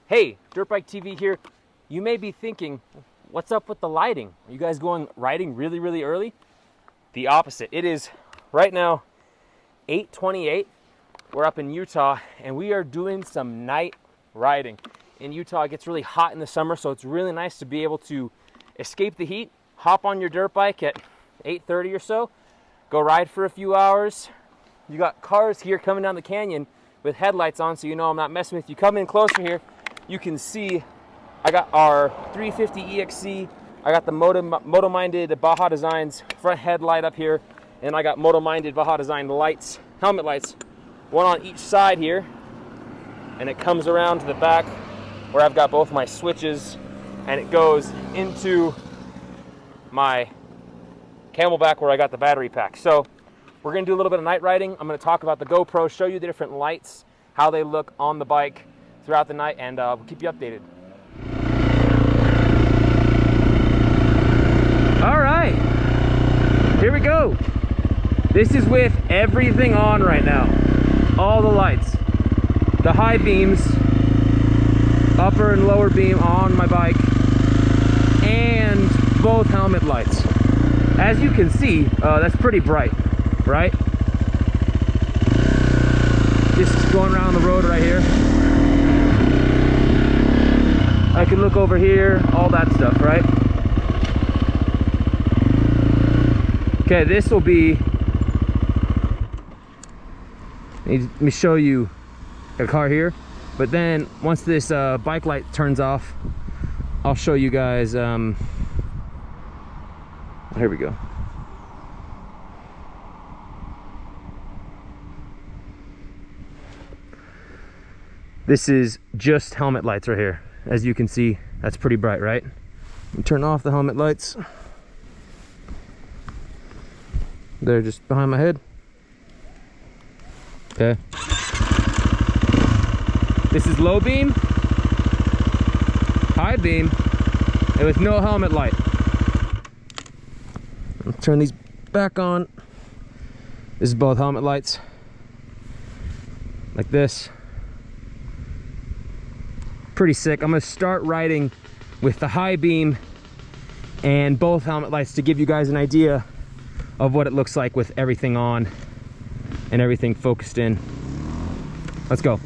Hey, Dirt Bike TV here. You may be thinking, what's up with the lighting? Are you guys going riding really, really early? The opposite. It is right now 8:28. We're up in Utah and we are doing some night riding. In Utah, it gets really hot in the summer, so it's really nice to be able to escape the heat, hop on your dirt bike at 8:30 or so, go ride for a few hours. You got cars here coming down the canyon with headlights on, so you know I'm not messing with you. Come in closer here. You can see I got our 350 EXC. I got the Moto-Minded Baja Designs front headlight up here, and I got Moto-Minded Baja Design lights, helmet lights, one on each side here, and it comes around to the back where I've got both my switches, and it goes into my Camelback where I got the battery pack. So we're gonna do a little bit of night riding. I'm gonna talk about the GoPro, show you the different lights, how they look on the bike throughout the night, and we'll keep you updated. All right, here we go. This is with everything on right now. All the lights, the high beams, upper and lower beam on my bike, and both helmet lights. As you can see, that's pretty bright, right? Just going around the road right here. I can look over here, all that stuff, right? Okay, this will be, let me show you a car here, but then once this bike light turns off, I'll show you guys, here we go. This is just helmet lights right here. As you can see, that's pretty bright, right? Let me turn off the helmet lights. They're just behind my head. Okay. This is low beam, high beam, and with no helmet light. I'll turn these back on. This is both helmet lights. Like this. Pretty sick. I'm gonna start riding with the high beam and both helmet lights to give you guys an idea of what it looks like with everything on and everything focused in. Let's go.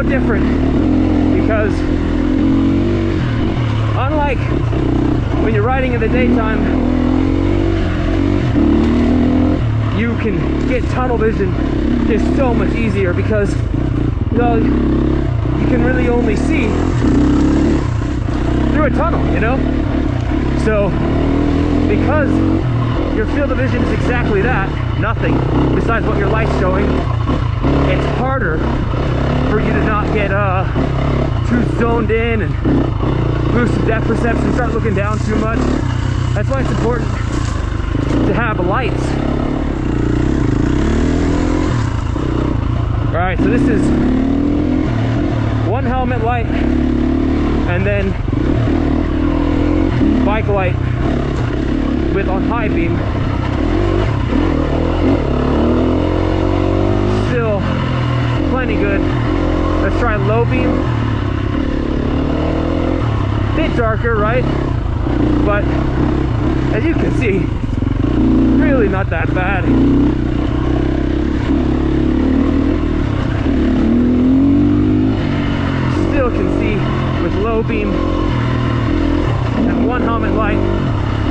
Different because unlike when you're riding in the daytime, you can get tunnel vision just so much easier because you can really only see through a tunnel, you know? So because your field of vision is exactly that, nothing besides what your light's showing, it's harder for you to not get too zoned in and lose some depth perception, start looking down too much. That's why it's important to have lights. All right, so this is one helmet light and then bike light with on high beam. Still plenty good. Let's try low beam. Bit darker, right? But as you can see, really not that bad. Still can see with low beam and one helmet light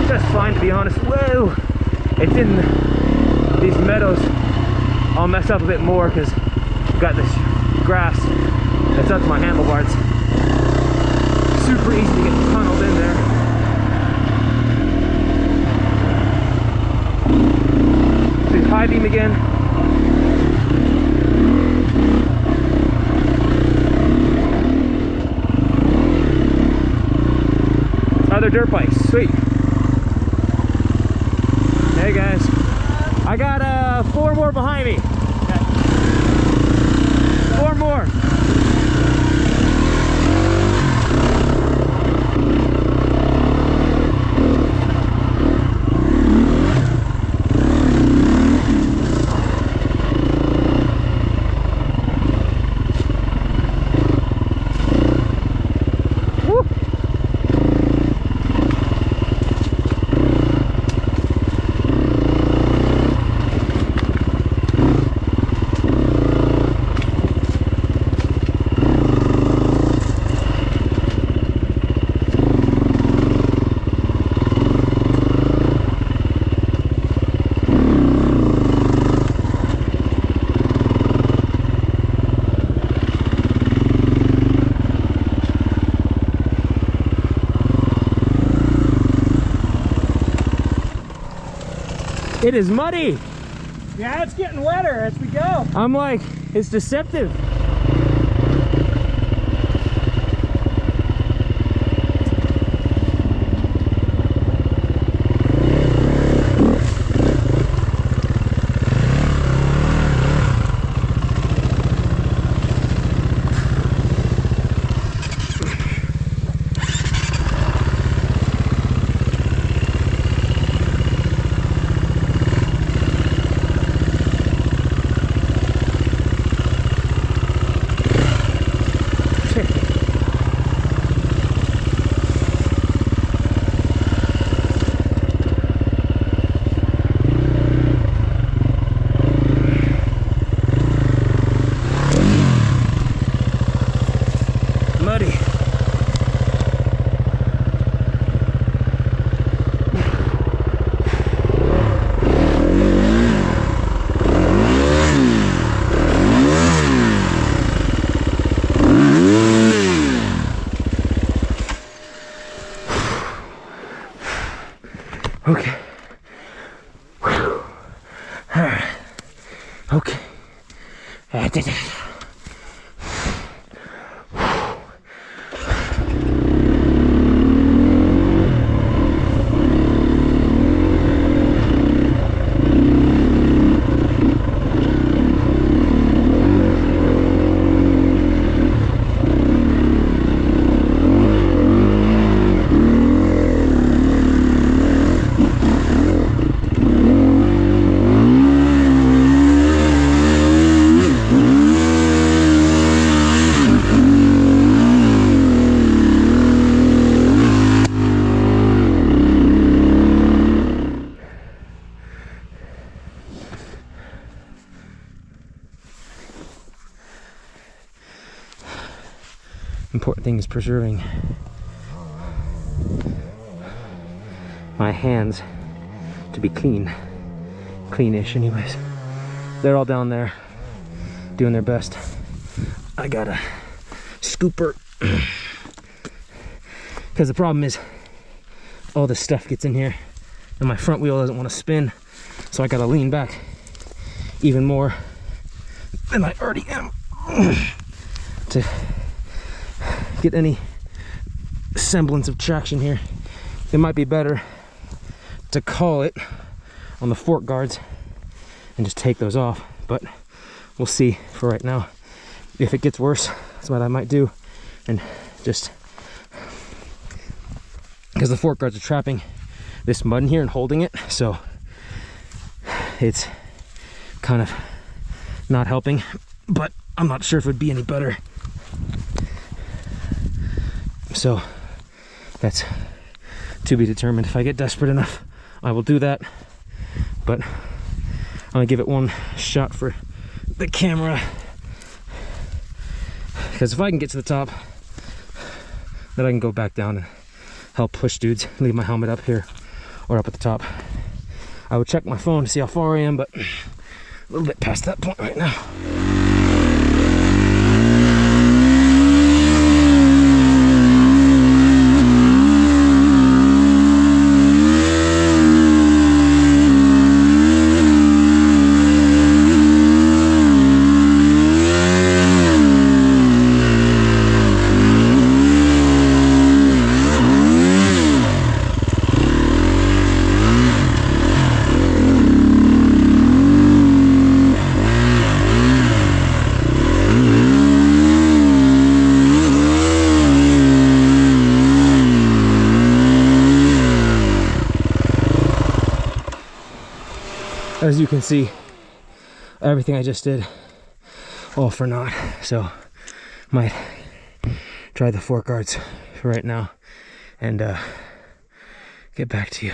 just fine, to be honest. Whoa! It's in these meadows. I'll mess up a bit more because I've got this grass that's up to my handlebars. Super easy to get tunneled in there. See high beam again. Another dirt bike, sweet. Hey guys, I got 4 more behind me. Okay. 4 more. It is muddy. Yeah, it's getting wetter as we go. I'm like, it's deceptive. Muddy. Okay. Whew. All right. Okay. I did it. Important thing is preserving my hands to be cleanish anyways. They're all down there doing their best. I got a scooper because the problem is all this stuff gets in here and my front wheel doesn't want to spin, so I gotta lean back even more than I already am to get any semblance of traction here. It might be better to call it on the fork guards and just take those off, but we'll see for right now. If it gets worse, that's what I might do, and just because the fork guards are trapping this mud in here and holding it, so it's kind of not helping, but I'm not sure if it would be any better. So that's to be determined. If I get desperate enough, I will do that, but I'm gonna give it one shot for the camera, because if I can get to the top, then I can go back down and help push dudes, leave my helmet up here or up at the top. I would check my phone to see how far I am, but a little bit past that point right now. as you can see, everything I just did, all for naught. So might try the fork guards right now and get back to you.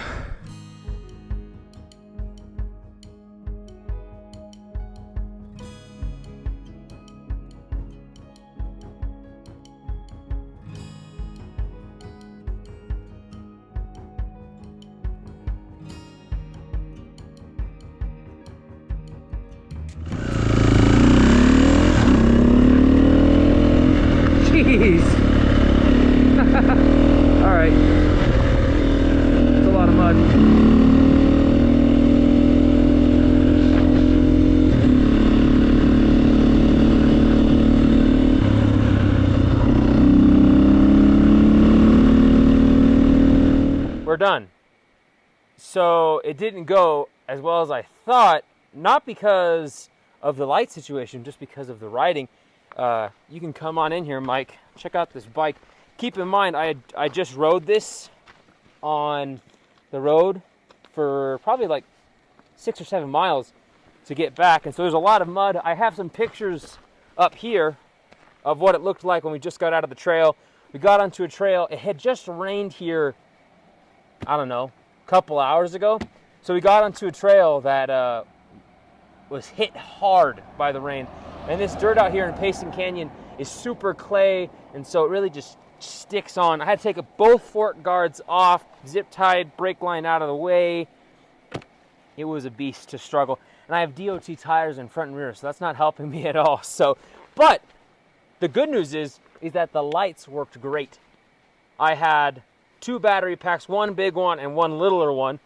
Jeez. All right. That's a lot of mud. We're done. So it didn't go as well as I thought, not because of the light situation, just because of the riding. You can come on in here, Mike. Check out this bike. Keep in mind, I just rode this on the road for probably like 6 or 7 miles to get back, and so there's a lot of mud. I have some pictures up here of what it looked like when we just got out of the trail. We got onto a trail. It had just rained here, I don't know, a couple hours ago. So we got onto a trail that was hit hard by the rain. And this dirt out here in Payson Canyon is super clay, and so it really just sticks on. I had to take both fork guards off, zip tied, brake line out of the way. It was a beast to struggle. And I have DOT tires in front and rear, so that's not helping me at all. So, but the good news is that the lights worked great. I had 2 battery packs, one big one and one littler one.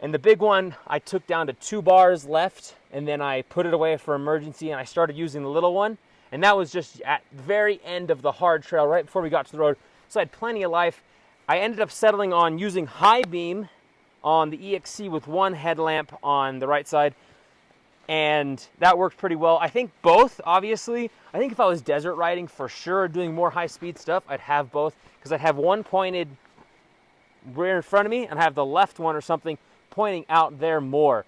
And the big one, I took down to 2 bars left, and then I put it away for emergency, and I started using the little one. And that was just at the very end of the hard trail, right before we got to the road. So I had plenty of life. I ended up settling on using high beam on the EXC with one headlamp on the right side. And that worked pretty well. I think both, obviously. I think if I was desert riding for sure, doing more high-speed stuff, I'd have both. Because I'd have one pointed rear in front of me, and have the left one or something pointing out there more,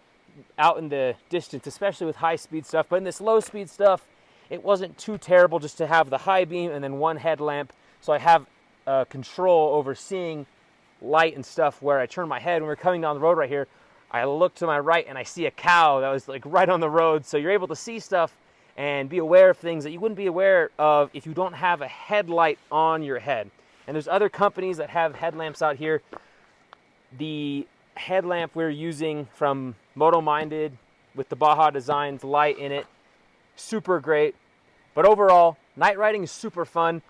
out in the distance, especially with high-speed stuff. But in this low-speed stuff, it wasn't too terrible just to have the high beam and then one headlamp. So I have control over seeing light and stuff where I turn my head. When we're coming down the road right here, I look to my right and I see a cow that was like right on the road. So you're able to see stuff and be aware of things that you wouldn't be aware of if you don't have a headlight on your head. And there's other companies that have headlamps out here. The headlamp we're using from Moto Minded with the Baja Designs light in it, super great. But overall, night riding is super fun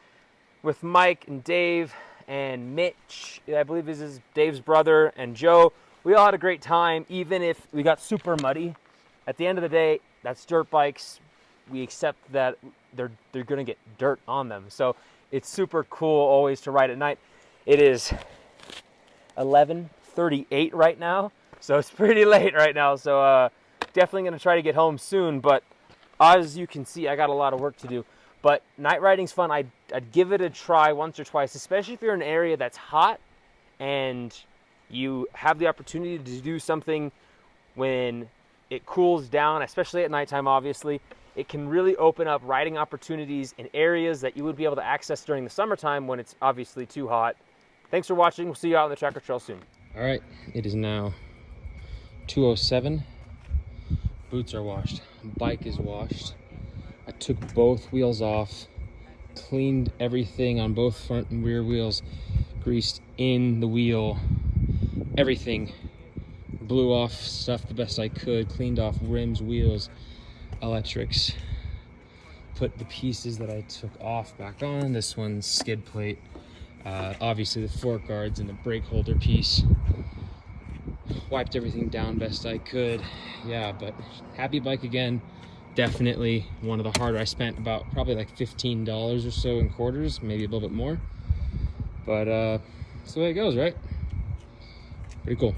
with Mike and Dave and Mitch, I believe this is Dave's brother, and Joe. We all had a great time, even if we got super muddy. At the end of the day, that's dirt bikes. We accept that they're going to get dirt on them. So it's super cool always to ride at night. It is 11:38 right now, so it's pretty late right now. So definitely going to try to get home soon, but as you can see, I got a lot of work to do. But night riding's fun. I'd give it a try once or twice, especially if you're in an area that's hot and you have the opportunity to do something when it cools down, especially at nighttime, obviously. It can really open up riding opportunities in areas that you would be able to access during the summertime when it's obviously too hot. Thanks for watching. We'll see you out on the Tracker Trail soon. All right, it is now 2:07. Boots are washed, bike is washed. I took both wheels off, cleaned everything on both front and rear wheels, greased in the wheel, everything. Blew off stuff the best I could, cleaned off rims, wheels, electrics. Put the pieces that I took off back on. This one's skid plate. Obviously the fork guards and the brake holder piece. Wiped everything down best I could. Yeah, but happy bike again. Definitely one of the harder. I spent about probably like $15 or so in quarters, maybe a little bit more. But that's the way it goes, right? Pretty cool.